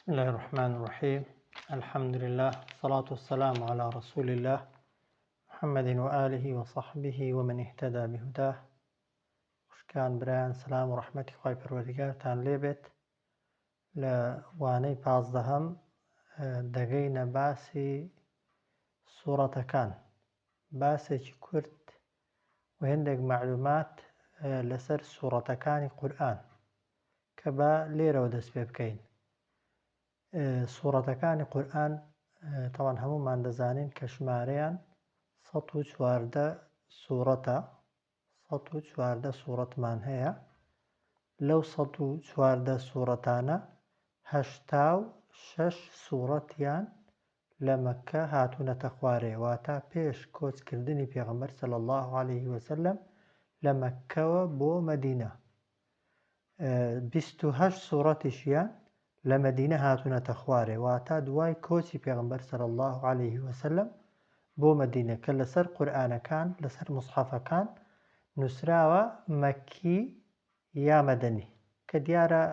بسم الله الرحمن الرحيم. الحمد لله والصلاة والسلام على رسول الله محمد وآله وصحبه ومن اهتدى بهداه. وشكان بران سلام ورحمة خوای پروردگارتان لێبێت. لە وانەی پازدەهەم دەگەینە باسی سوورەتەکان، باسێکی کورت و هێندێک معلومات لەسەر سوورەتەکانی قورئان کە بە لێرەوە دەست پێ بکەین. سوورەتەکانی قورئان تەواان هەمومان دەزانین کە ژمارەیان ١14 سوورەتە، ١14 سوورەتمان هەیە. لەو ١14 سوورەتانە 86 سوورەتیان لە مەککە هاتوونەتە خوارێ، واتە پێش کۆچکردنی پێغەمبەر صلی الله عليه وسلم لە مەککەوە بۆ مەدینە. 28 سوورەتیشیان لە مەدینە هاتوونەتە خوارێ، واتە دوای کۆچی پێغەمبەر صلی الله عليه وسلم بۆ مەدینە، کە لەسەر قورئانەکان لەسەر موسحەفەکان نووسراوە مەکی یا مەدەنی، کە دیارە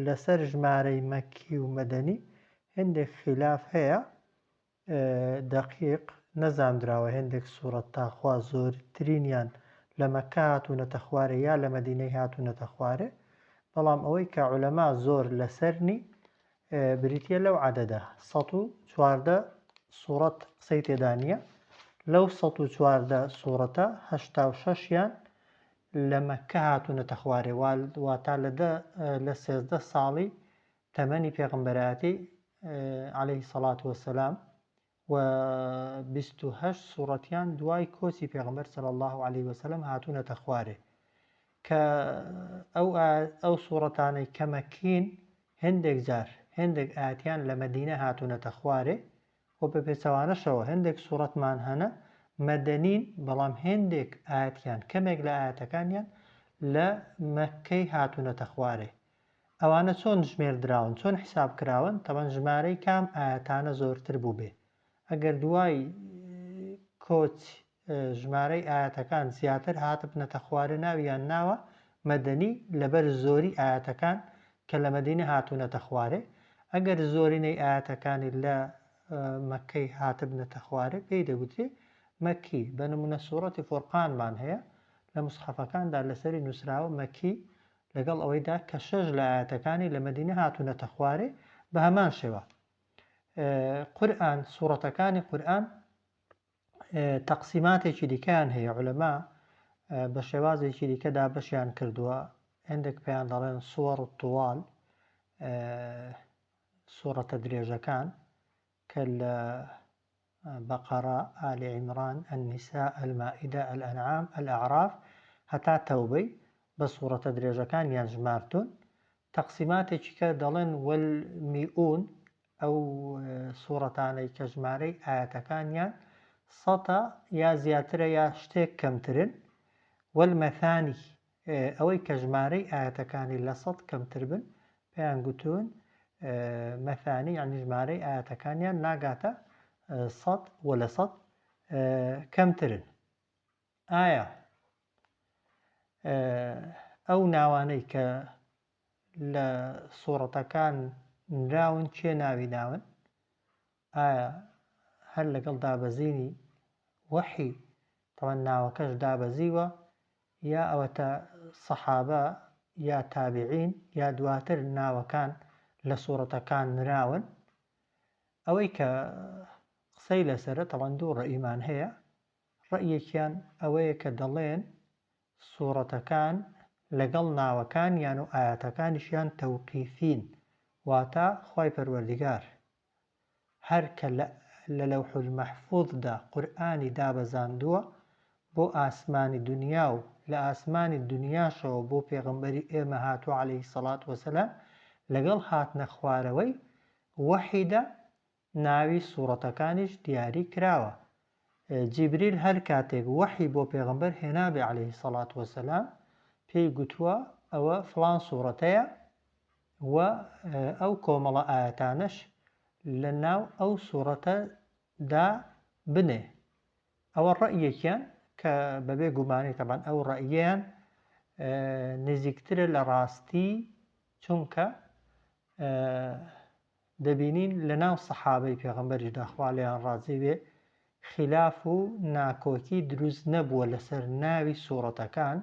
لەسەر ژمارەی مەکی و مەدەنی هێندێک خلاف هەیە، دەقیق نەزانراوە هێندێک سوورەت تاخوا زۆرترینیان لە مەککە هاتوونەتە خوارێ یا لە مەدینەی هاتوونەتە خوارێ. بەڵام ئەوەی کە عولەما زۆر لەسەرنی بریتیە لەو عەدەدە ١14 سوورەت قسەی تێدا نییە. لەو ١14 سوورەتە 86یان لە مەککە هاتوونەتە خوارێ، واتە لە 13 ساڵی تەمەنی پێغەمبەرایەتی عەلەیهی سەڵات وەسەلام، و 28 سوورەتیان دوای کۆچی پێغەمبەر صلی الله عليه وسلم هاتوونەتە خوارێ، کە ئەو سوورەتانەی کە مەککین هێندێک جار هێندێک ئاەتیان لە مەدینە هاتوونەتە خوارێ، و بە پێچەوانەشەوە هێندێک سوورەتمان هەنە مەدەنین، بەڵام هێندێک ئاەتیان کەمێک لە ئاەتەکانیان لە مەککەی هاتوونەتە خوارێ. ئەوانە چۆن ژمێردراون، چۆن حیساب کراون؟ تەبەن ژمارەی کام ئاەتانە زۆرتر بوو بێ. ئەگەر دوای کۆچ ژمارەی ئاەتەکان زیاتر هاتبنەتە خوارێ ناویان ناوە مەدەنی لەبەر زۆری ئاەتەکان کە لە مەدینە هاتوونەتە خوارێ. ئەگەر زۆرینەی ئاەتەکانی لە مەککەی هاتبنەتە خوارێ پێی دەگوترێ مەکی. بە نمونە سوورەتی فورقانمان هەیە لە موسحەفەکاندا لەسەری نووسراوە مەکی، لەگەڵ ئەوەیدا کە 6 لە ئاەتەکانی لە مەدینە هاتوونەتە خوارێ. بە هەمان شێوە قورئان، سوورەتەکانی قورئان تەقسیماتێکی دیکەیان هەیە. عولەما بە شێوازێکی دیکەدا بەشیان کردووە، هێندێک پێیان دەڵێن سووەڕ الطوال، سوورەتە درێژەکان کە لە بەقەرە، ئالی عیمران، النیساء، المائیدە، الئەنعام، الئەعراف هەتا تەوبەی بە سوورەتە درێژەکانیان ژمارتون. تەقسیماتێکی کە دەڵێن والمیئون، ئەو سوورەتانەی کە ژمارەی ئاەتەکانیان ١٠٠ یا زیاترە یا شتێک کەمترن. والمەثانی، ئەوەی کە ژمارەی ئاەتەکانی لە ١٠٠ کەمتر بن پێیان گوتون مەثانی، یعنی ژمارەی ئاەتەکانیان ناگاتە ١٠٠ و لە ١٠٠ کەمترن. ئایا ئەو ناوانەی کە لە سوورەتەکان نراون چێ ناوی ناون؟ ئایا هەر لەگەڵ دابەزینی وەحی تەواان ناوەکەش دابەزیوە، یا ئەوەتە سەحابە یا تابعین یا دواتر ناوەکان لە سوورەتەکان نراون؟ ئەوەی کە قسەی لەسەرە تەواان دوو ڕەئیمان هەیە. ڕەئیەکیان ئەوەیە کە دەڵێن سوورەتەکان لەگەڵ ناوەکانیان و ئاەتەکانیشیان تەوقیفین، واتە خوای پەروەردگار هەر کە لە لەوح المەحفوظدا قورئانی دابەزاندووە بۆ ئاسمانی دنیا و لە ئاسمانی دنیاشەوە بۆ پێغەمبەری ئێمە هاتووە عەلەیهی سەڵات وەسەلام، لەگەڵ هاتنە خوارەوەی وەحیدا ناوی سوورەتەکانیش دیاری کراوە. جیبریل هەر کاتێک وەحی بۆ پێغەمبەر هێنابێ عەلەیهی سەڵات وەسەلام، پێی گوتووە ئەوە فڵان سوورەتەیە و ئەو کۆمەڵە ئاەتانەش لە ناو ئەو سوورەتەدا بنێ. ئەوە ڕەئیەکیان کە بەبێ گومانی تەبەن ئەو ڕەئیەیان نزیکترە لە ڕاستی، چونکە دەبینین لەناو سەحابەی پێغەمبەریشدا خوا لێیان ڕازی بێ خلاف و ناکۆکی دروست نەبووە لەسەر ناوی سوورەتەکان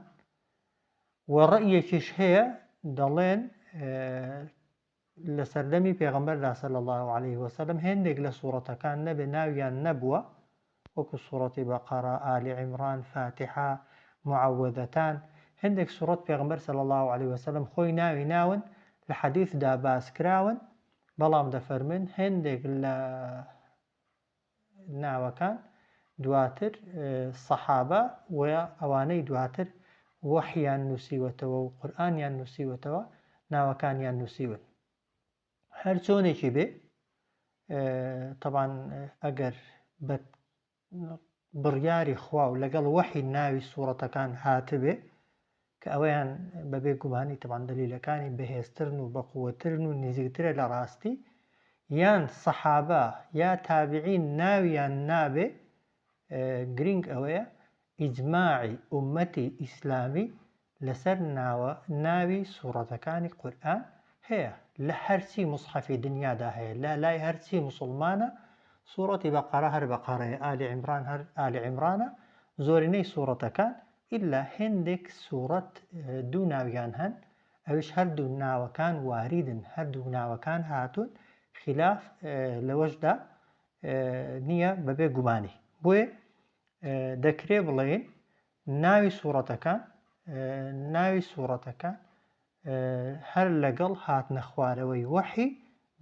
و ڕەیەکیش هەیە دەڵێن لە سەردەمی پێغەمبەردا صلی الله عليه وسلم هێندێک لە سوورەتەکان نەبێ ناویان نەبووە وەکو سوورەتی بەقەرە، ئالی عیمران، فاتحە، معەووذەتان. هەندێک سوورەت پێغەمبەر صلی الله عليه وسلم خۆی ناوی ناون لە حەدیثدا باس کراون، بەڵام دەفەرمن هەندێک لە ناوەکان دواتر سەحابە و ئەوانەی دواتر وەحییان نووسیوەتەوە و قورئانیان نووسیوەتەوە ناوەکانیان نووسیون. هەر چۆنێکی بێ طبعاً ئەگەر بە بڕیاری خوا و لەگەڵ وەحی ناوی سوورەتەکان هاتبێ کە ئەوەیان بەبێ گومانی طبعاً دەلیلەکانی بەهێزترن و بەقووەترن و نزیکترە لە ڕاستی، یان سەحابە یا تابعین ناویان نابێ، گرنگ ئەوەیە ئیجماعی ئومەتی ئیسلامی لەسەر ناوی سوورەتەکانی قورئان هەیە. لە هەرچی مصحەفی دنیادا هەیە، لە لای هەرچی موسڵمانە سوورەتی بەقەرە هەر بەقەرەیە، ئالی عیمران هەر ئالی عیمرانە، زۆرینەی سوورەتەکان ئیلا هێندێک سوورەت دوو ناویان هەن، ئەوش هەردوو ناوەکان واریدن، هەردوو ناوەکان هاتوون، خلاف لەوەشدا نییە بەبێ گومانی. بۆیە دەکرێ بڵێن ناوی سوورەتەکان هەر لەگەڵ هاتنە خوارەوەی وەحی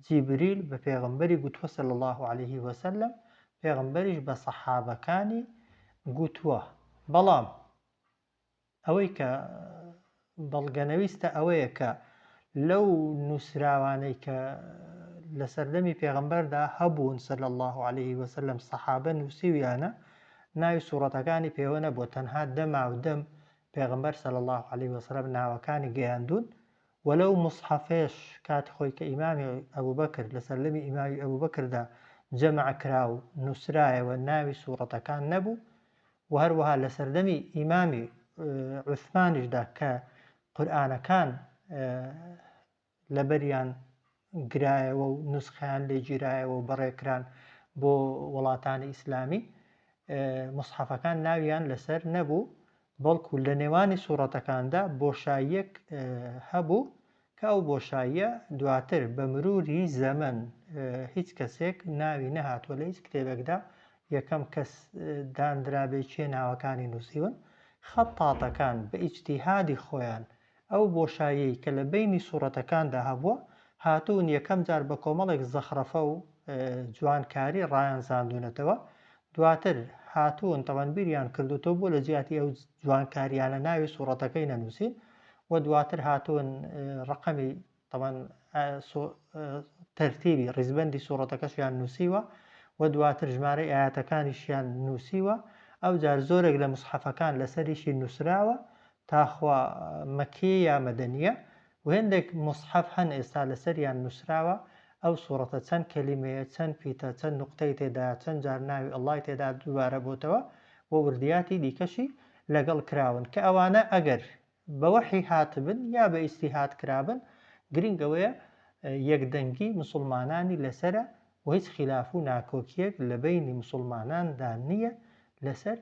جیبریل بە پێغەمبەری گوتووە صلی الله عليه وسلم، پێغەمبەریش بە سەحابەکانی گوتووە. بەڵام ئەوەی کە بەڵگەنەویستە ئەوەیە کە لەو نووسراوانەی کە لە سەردەمی پێغەمبەردا هەبوون صلی الله عليه وسلم سەحابە نووسیویانە، ناوی سوورەتەکانی پێوە نەبووە، تەنها دەما و دەم پێغەمبەر صلی الله عليه وسلم ناوەکانی گەیاندون. وەلەو مصحەفێش کاتی خۆی کە ئیمامی ئەبوبەکر لە سەردەمی ئیمامی ئەبوبەکردا جەمع کرا و نووسرایەوە ناوی سوورەتەکان نەبوو، و هەروەها لە سەردەمی ئیمامی عوسمانیشدا کە قورئانەکان لەبەریان گرایەوە و نوسخەیان لێگیرایەوە و بەڕێکران بۆ وڵاتانی ئیسلامی، مصحەفەکان ناویان لەسەر نەبوو، بەڵکو لە نێوانی سوورەتەکاندا بۆشاییەک هەبوو کە ئەو بۆشاییە دواتر بە مروری زەمن هیچ کەسێک ناوی نەهاتووە لە هیچ کتێبێکدا یەکەم کەس دانرابێ چێ ناوەکانی نووسیون. خەتاتەکان بە ئیجتیهادی خۆیان ئەو بۆشایی کە لە بینی سوورەتەکاندا هەبووە هاتوون یەکەم جار بە کۆمەڵێک زەخرەفە و جوانکاری ڕایان زاندوونەتەوە، دواتر هاتوون تەوەنبیریان کردوتەوە بۆ لە جیاتی ئەو جوانکاریانە ناوی سوورەتەکەی نەنووسین، و دواتر هاتوون ڕقەمی طبعاً تەرتیبی ڕیزبەندی سوورەتەکەشیان نووسیوە، و دواتر ژمارەی ئاەتەکانیشیان نووسیوە. ئەو جار زۆرێک لە مصحەفەکان لەسەریشی نووسراوە تاخوا مەکیە یا مەدەنیە، و هێندێک مصحەف هەن ئێستا لەسەریان نووسراوە ئەو سوورەتە چەند کەلیمەیە، چەند پیتە، چەند نوقتەی تێدا، چەند جار ناوی ئەڵڵای تێدا دووبارە بۆتەوە، بۆ وردیاتی دیکەشی لەگەڵ کراون کە ئەوانە ئەگەر بە وەحی هاتبن یا بە ئیجتیهاد کرابن، گرنگەوەیە یەکدەنگی مسلمانانی لەسرە و هیچ خلاف و ناکۆکیەک لە بینی مسلماناندا نییە لەسەر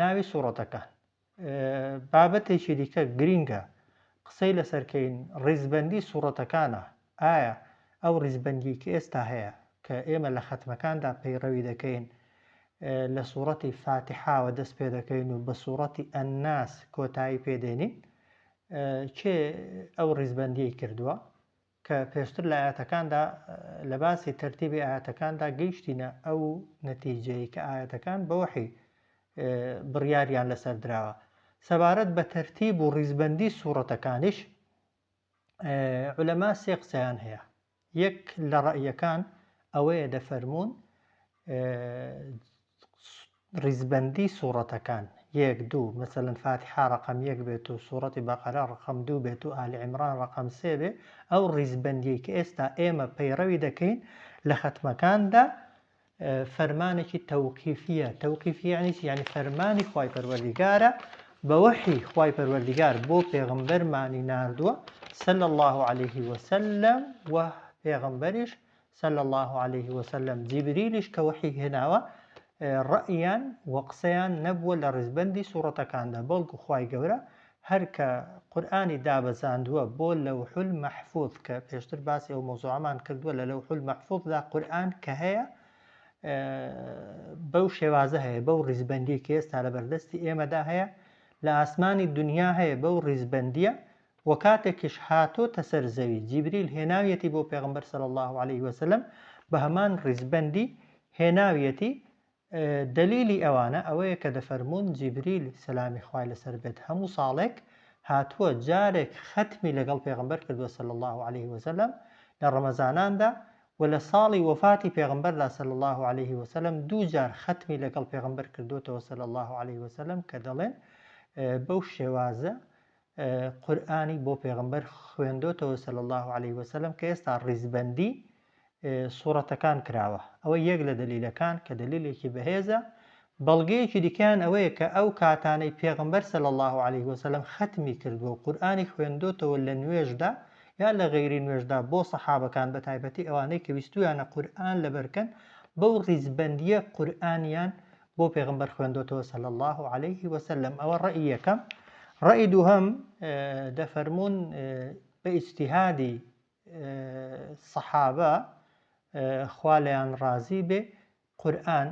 ناوی سوورەتەکان. بابەتێکی دیکە گرینگە قسەی لەسەرکەین ڕیزبەندی سوورەتەکانە، ئایا ئەو ڕیزبەندی کە ئێستا هەیە کە ئێمە لە ختمەکاندا پەیڕەوی دەکەین لە سوورەتی فاتحاوە دەست پێ دەکەین و بە سوورەتی ئەنناس کۆتایی پێدێنین، کێ ئەو ڕیزبەندیی کردووە کە پێشتر لە ئاەتەکاندا لە باسی تەرتیبی ئاەتەکاندا گەیشتینە ئەو نەتیجەی کە ئاەتەکان بە وەحی بڕیاریان لەسەر دراوە. سەبارەت بە تەرتیب و ڕیزبەندی سوورەتەکانیش عولەما سێ قسەیان هەیە. یەک لە ڕەئیەکان ئەوەیە دەفەرمون ڕیزبەندی سوورەتەکان یەک دوو، مەسەلەن فاتحا ڕقم یەک بێت و سوورەتی بەقەرە ڕقم دوو بێت و ئالی عیمران ڕقم سێ بێ، ئەو ڕیزبەندی کە ئێستا ئێمە پەیڕەوی دەکەین لە ختمەکاندا فەرمانێکی تەوقیفیە. تەوقیفی یعنی فەرمانی خوای پەروەردیگارە، بە وەحی خوای پەروەردیگار بۆ پێغەمبەرمانی ناردووە صلی الله عليه وسلم، و پێغەمبەریش صلى الله عليه وسلم جبريلش كوحي هناوە ڕەئیان وەقسەیان نەبووە لە ڕیزبەندی سوورەتەکاندا بەڵکو خوای گەورە هەر کە قورئانی دابەزاندووە بۆ لەوح المەحفوظ کە پێشتر باسی ئەو مۆزوعەمان کردووە لە لەوح المەحفوظدا قورئان کە هەیە بەو شێوازە هەیە بەو ڕیزبەندی کە ئێستا لە بەردەستی ئێمەدا هەیە لە ئاسمانی دنیا هەیە بەو ڕیزبەندیە و کاتێکیش هاتۆتە سەر زەوی جیبریل هێناویەتی بۆ پێغەمبەر صلی الله عليه وسلم بە هەمان ڕیزبەندی هێناویەتی دلیلی ئەوانە ئەوەیە کە دەفەرمون جیبریل سەلامی خوای لەسەر بێت هەموو ساڵێک هاتووە جارێک ختمی لەگەڵ پێغەمبەر کردووە صلی الله عليه وسلم لە ڕەمەزاناندا و لە ساڵی وەفاتی پێغەمبەردا صلی الله عليه وسلم دوو جار ختمی لەگەڵ پێغەمبەر کردووەتەوە صلی الله عليه وسلم کە دەڵێن بەو شێوازە قورئانی بۆ پێغەمبەر خوێندوتەوە صلی الله عليه وسلم کە ئێستا ڕیزبەندی سوورەتەکان کراوە ئەوە یەک لە دلیلەکان کە دلیلێکی بەهێزە بەڵگەیەکی دیکەیان ئەوەیە کە ئەو کاتانەی پێغەمبەر صلی الله عليه وسلم ختمی کردووە و قورئانی خوێندوتەوە لە نوێژدا یا لە غەیری نوێژدا بۆ سەحابەکان بە تایبەتی ئەوانەی کە ویستویانە قورئان لەبەرکەن بەو ڕیزبەندیە قورئانیان بۆ پێغەمبەر خوێندوتەوە صلی الله عليه وسلم ئەوە ڕەئی یەکەم ڕەئی دووهەم دەفەرمون بە ئیجتیهادی سەحابە خوا لەیان ڕازی بێ قورئان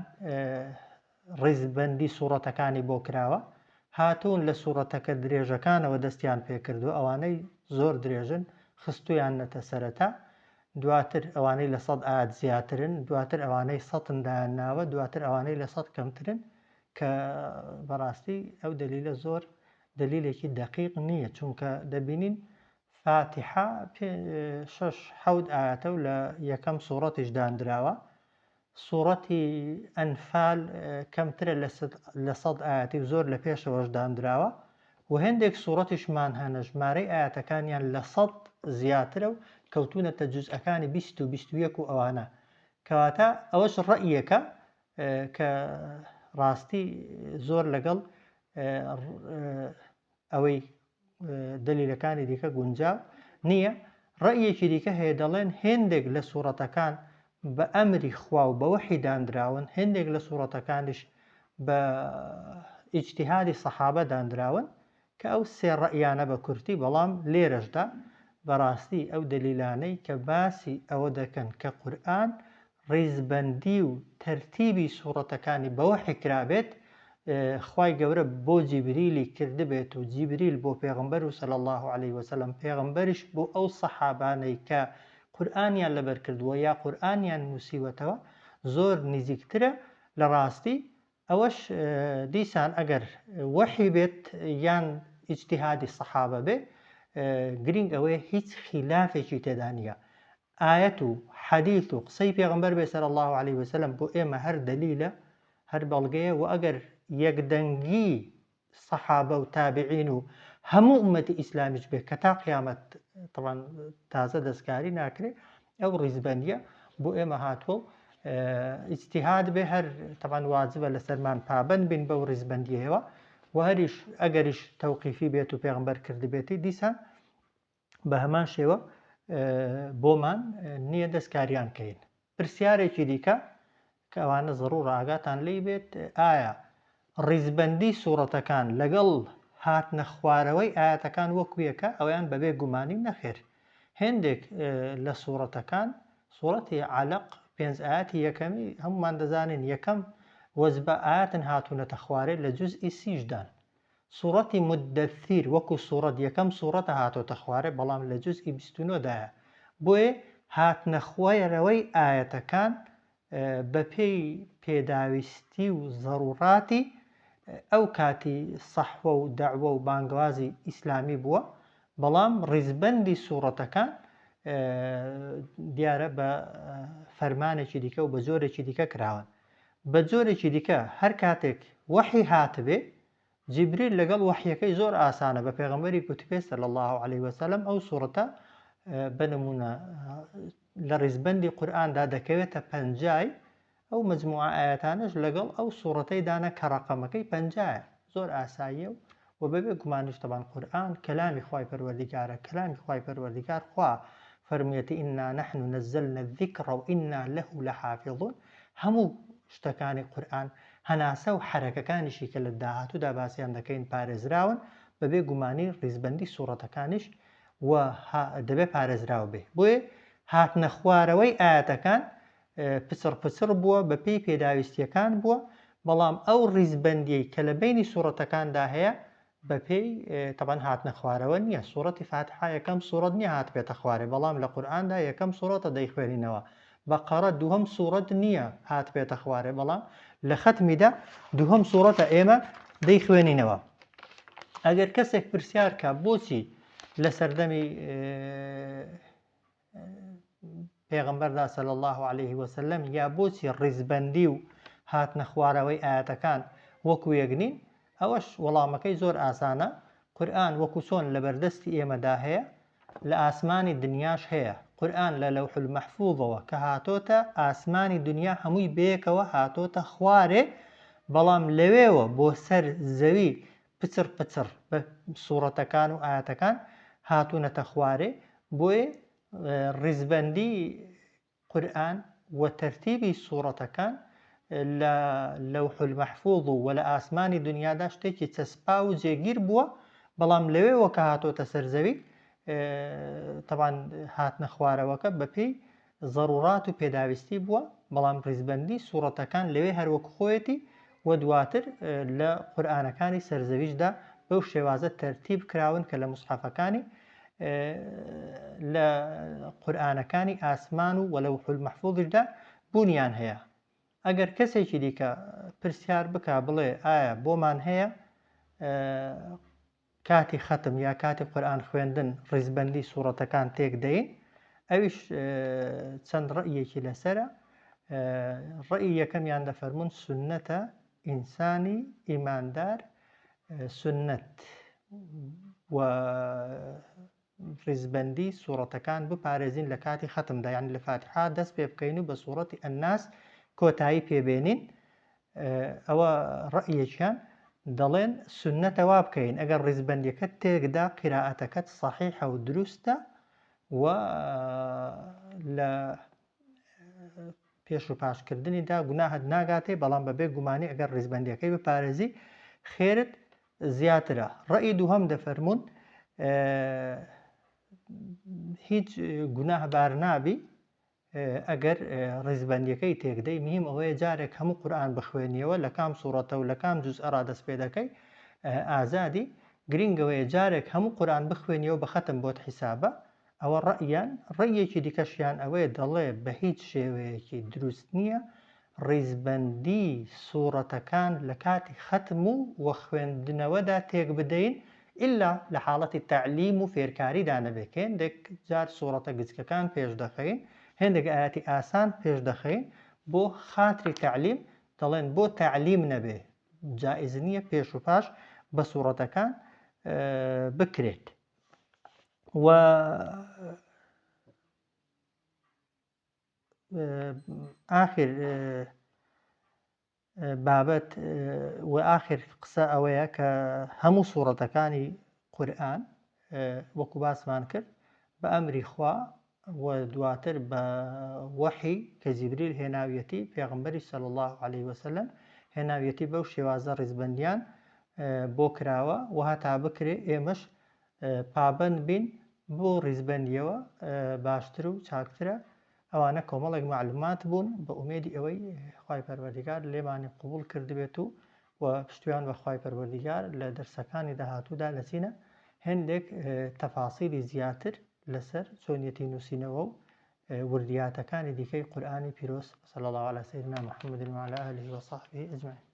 ڕیزبەندی سوورەتەکانی بۆ کراوە هاتوون لە سوورەتەکە درێژەکانەوە دەستیان پێکردو ئەوانەی زۆر درێژن خستویان نەتە سەرەتا دواتر ئەوانەی لە 100 ئاەت زیاترن دواتر ئەوانەی 100 ناوە دواتر ئەوانەی لە 100 کەمترن کە بەڕاستی ئەو دلیلە زۆر دلیلێکی دقیق نییە چونکە دەبینین فاتحە 6-7 ئاەتە و لە یەکەم سوورەتیش دانراوە سوورەتی ئەنفال کەمترە لە 100 ئاەتی و زۆر لە پێشەوەش دانراوە و هەندێک سوورەتیشمان هەنە ژمارەی ئاەتەکانیان لە 100 زیاترە و کەوتونەتە جوزئەکانی 20 و 21 و ئەوانە کەواتە ئەوەش ڕەئیەکە کە ڕاستی زۆر لەگەڵ ئەوەی دلیلەکانی دیکە گونجاو نییە ڕەئیەکی دیکە هەیە دەڵێن هێندێک لە سوورەتەکان بە ئەمری خوا و بە وحی دانراون هێندێک لە سوورەتەکانیش بە ئیجتیهادی سەحابە دانراون کە ئەو سێ ڕەئیانە بە کورتی بەڵام لێرەشدا بەڕاستی ئەو دلیلانەی کە باسی ئەوە دەکەن کە قورئان ڕیزبەندی و تەرتیبی سوورەتەکانی بە وحی کرابێت خوای گەورە بۆ جیبریلی کردبێت و جیبریل بۆ پێغەمبەر و صلی الله عليه وسلم پێغەمبەریش بۆ ئەو سەحابانەی کە قورئانیان لەبەر کردووە یا قورئانیان نووسیوەتەوە زۆر نزیکترە لە ڕاستی ئەوەش دیسان ئەگەر وحی بێت یان ئیجتیهادی سەحابە بێ گرنگ ئەوەیە هیچ خلافێکی تێدا نییە ئاەت و حەدیث و قسەی پێغەمبەر بێ صلی الله عليه وسلم بۆ ئێمە هەر دلیلە هەر بەڵگەیە و ئەگەر یەکدەنگی سەحابە و تابعین و هەموو ئومەتی ئیسلامیش بێ کە تا قیامەت طبعاً تازە دەستکاری ناکرێت ئەو ڕیزبەندیە بۆ ئێمە هاتووە و ئیجتیهاد بێ هەر طبعاً واجبە لەسەرمان پابەند بین بەو ڕیزبەندیەوە و هەریش ئەگەریش تەوقیفی بێت و پێغەمبەر کردبێتی دیسان بە هەمان شێوە بۆمان نییە دەستکاریان کەین پرسیارێکی دیکە کە ئەوانە زەڕوور ئاگاتان لێی بێت ئایا ڕیزبەندی سوورەتەکان لەگەڵ هاتنە خوارەوەی ئاەتەکان وەکویەکە ئەویان بەبێ گومانی نەخێر هێندێک لە سوورەتەکان سوورەتی عەلەق 5 ئاەتی یەکەمی هەمومان دەزانین یەکەم وەزبە ئاەتن هاتوونەتە خوارێ لە جوزئی 30دان سوورەتی مدەثیر وەکو سوورەت یەکەم سوورەتە هاتۆتە خوارێ بەڵام لە جوزئی 29دایە بۆیە هاتنە خوێرەوەی ئاەتەکان بە پێی پێداویستی و زەڕوڕاتی ئەو کاتی سەحوە و دەعوە و بانگوازی ئیسلامی بووە بەڵام ڕیزبەندی سوورەتەکان دیارە بە فەرمانێکی دیکە و بە جۆرێکی دیکە کراون بە جۆرێکی دیکە هەر کاتێک وحی هاتبێ جیبریل لەگەڵ وحیەکەی زۆر ئاسانە بە پێغەمبەری گوتبێ صلی الله عليه وسلم ئەو سوورەتە بنمونە لە ڕیزبەندی قورئاندا دەکەوێتە 50 ئەو مجموعە ئاەتانش لەگەڵ ئەو سوورەتەی دانە کە ڕەقەمەکەی 50 زۆر ئاساییە و بەبێ گومانیش تەبان قورئان کەلامی خوای پەروەردیگارە کەلامی خوای پەروەردیگار خوا فەرموویەتی ئینا نەحن نەزەلنا الذیکڕ وئینا لەه لەحافیظون. هەموو شتەکانی قورئان هەناسە و حەرەکەکانیشی کە لە داهاتوودا باسییان دەکەین پارێزراون بەبێ گومانی ڕیزبەندی سوورەتەکانیش و دەبێ پارێزراو بێ. بۆیە هاتنە خوارەوەی ئاەتەکان پچڕ بووە بە پێی پێداویستیەکان بووە، بەڵام ئەو ڕیزبەندیەی کە لە بینی سوورەتەکاندا هەیە بە پێی تەبەن هاتنە خوارەوە نییە. سوورەتی فاتحا یەکەم سوورەت نییە هات بێتە خوارێ، بەڵام لە قورئاندا یەکەم سوورەتە دەیخوێنینەوە. بەقەرە دووهەم سوورەت نییە هات بێتە خوارێ، بەڵام لە ختمیدا دووهەم سوورەتە ئێمە دەیخوێنینەوە. ئەگەر کەسێک پرسیار کە بۆچی لە سەردەمی پێغەمبەردا صلی الله عليه وسلم یا بۆچی ڕیزبەندی و هاتنە خوارەوەی ئاەتەکان وەکو یەکنین، ئەوەش وەڵامەکەی زۆر ئاسانە. قورئان وەکو چۆن لە بەردەستی ئێمەدا هەیە لە ئاسمانی دنیاش هەیە. قورئان لە لەوح المەحفوظەوە کە هاتۆتە ئاسمانی دنیا هەمووی بەیەکەوە هاتۆتە خوارێ، بەڵام لەوێوە بۆ سەر زەوی پچڕ بە سوورەتەکان و ئاەتەکان هاتوونەتە خوارێ. بۆیە ڕیزبەندی قورئان و تەرتیبی سوورەتەکان لە لەوح المەحفوظ و لە ئاسمانی دنیادا شتێکی چەسپا و جێگیر بووە، بەڵام لەوێوە کە هاتۆتە سەر زەوی تەبان هاتنە خوارەوەکە بەپێی ضەرورات و پێداویستی بووە، بەڵام ڕیزبەندی سوورەتەکان لەوێ هەروەکو خۆیەتی و دواتر لە قورئانەکانی سەرزەویشدا بەو شێوازە تەرتیب کراون کە لە موسحەفەکانی لە قورئانەکانی ئاسمان و لەوح المەحفوظشدا بوونیان هەیە. ئەگەر کەسێکی دیکە پرسیار بکە بڵێ ئایا بۆمان هەیە کاتی ختم یا کاتی قورئان خوێندن ڕیزبەندی سوورەتەکان تێک دەین، ئەویش چەند ڕەئیەکی لەسەرە. ڕەئی یەکەمیان دەفەرمون سونەتە ئینسانی ئیماندار سنەت و ڕیزبەندی سوورەتەکان بپارێزین لە کاتی ختمدا، یعنی لە فاتحا دەست پێ بکەین و بە سوورەتی ئەنناس کۆتایی پێبێنین. ئەوە ڕەئیەکیان. دەڵێن سنەتەوا بکەین ئەگەر ڕیزبەندیەکەت تێکدا قیراءەتەکەت صحیحە و دروستە و لە پێش و پاشکردنیدا گوناهت ناگاتێ، بەڵام بەبێ گومانی ئەگەر ڕیزبەندیەکەی بپارێزی خێرت زیاترە. ڕەئی دووهەم دەفەرمون هیچ گوناهبار نابی ئەگەر ڕیزبەندیەکەی تێکدەی. مهم ئەوەیە جارێک هەموو قورئان بخوێنیەوە لە کام سوورەتە و لە کام جوزئە دەست پێ دەکەی ئازادی. گرنگەوەیە جارێک هەموو قورئان بخوێنیەوە بە ختم بۆت حیسابە. ئەوە ڕەئیان. ڕەئیەکی دیکەشیان ئەوەیە دەڵێ بە هیچ شێوەیەکی دروست نییە ڕیزبەندی سوورەتەکان لە کاتی ختم و خوێندنەوەدا تێک بدەین ئللا لە حاڵەتی تعلیم و فێرکاریدا نەبێت. هێندێک جار سوورەتە گچکەکان پێش دەخەین، هێندێک ئاەتی ئاسان پێش دەخەین بۆ خاتری تعلیم. دەڵێن بۆ تعلیم نەبێ جائز نییە پێش و پاش بە سوورەتەکان بکرێت. و ئاخر بابەت و ئاخر قسە ئەوەیە کە هەموو سوورەتەکانی قورئان وەکو باسمان کرد بە ئەمری خوا و دواتر بە وەحی کە جیبریل هێناویەتی پێغەمبەری صلی الله عليه وسلم هێناویەتی بەو شێوازە ڕیزبەندیان بۆ کراوە و هەتا بکرێ ئێمەش پابەند بین بۆ ڕیزبەندیەوە باشتر و چاکترە. ئەوانە کۆمەڵێک معلومات بوون بە ئومێدی ئەوەی خوای پەروەردیگار لێمانی قبول کردبێت و پشتیوان بە خوای پەروەردیگار لە دەرسەکانی داهاتوودا لەچینە هەندێک تەفاسیلی زیاتر لەسەر چۆنیەتی نووسینەوە و وردیاتەکانی دیکەی قورئانی پیرۆز صلی الله علی سیدنا محەممەد وعلی آله وصحبه ئەجمعین.